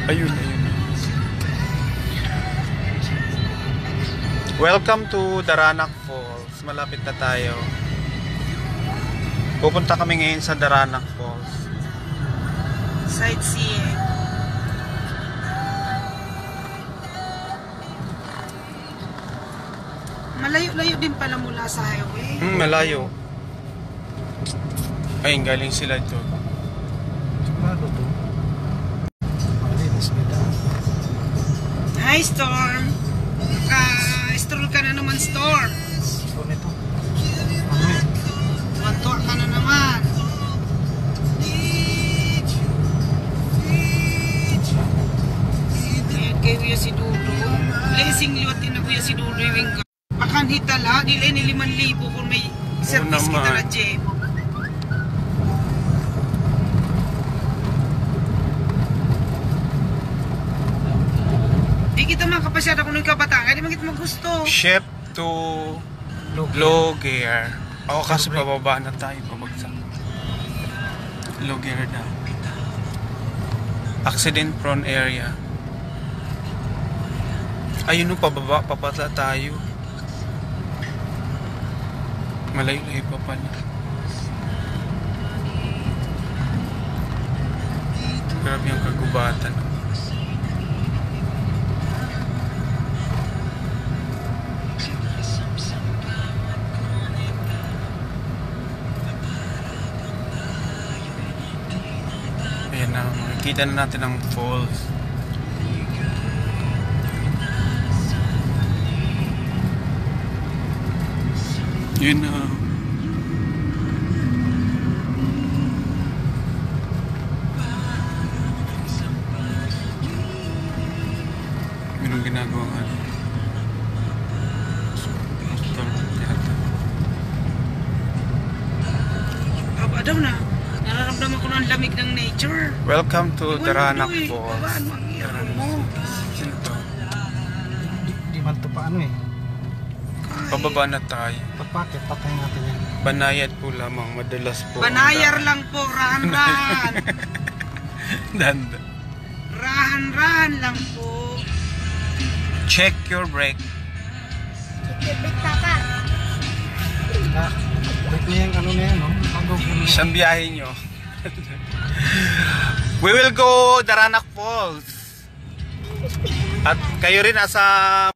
Ayun, ayun. Welcome to Daranac Falls. Malapit na tayo. Pupunta kami ngayon sa Daranac Falls. Sightseeing. Malayo-layo din pala mula sa highway. Malayo. Ay, galing sila ito. Sigurado to. Malinis nila. Hi, Storm. Naka-stroll ka na naman, Storm. So nito. Ano eh? Tuwa ka na naman. Ayan kay Kuya si Dudo. Blessing liwat din na Kuya si Dudo yung akan hitala. Nila ni 5,000 kung may service kita na Jem. Di kita makapasyada kung nung kabataan. Di man kita magusto. Ship to Logier. Oo, kasi pababa na tayo. Pabagsak. Logier na. Accident prone area. Ayun o, pababa. Papatla tayo. Malayo-layo pa pala. Grabe yung kagubatan. Ayan na, makikita na natin ang falls. Yun na. Mayroong ginagawang ano. Aba daw na. Nararamdaman ko ng lamig ng nature. Welcome to Daranac Falls. Babaan mo ang earphone mo. Sino to? Di man to pa ano eh. Pababa na tayo. Pagpakit, patayin natin yan. Banayad po lamang, madalas po. Banayar lang po, rahan-rahan. Danda. Rahan-rahan lang po. Check your brake. Ah, break niya yung ano na yan, no? Pagod na yan. Isang biyahe nyo. We will go Daranac Falls. At kayo rin nasa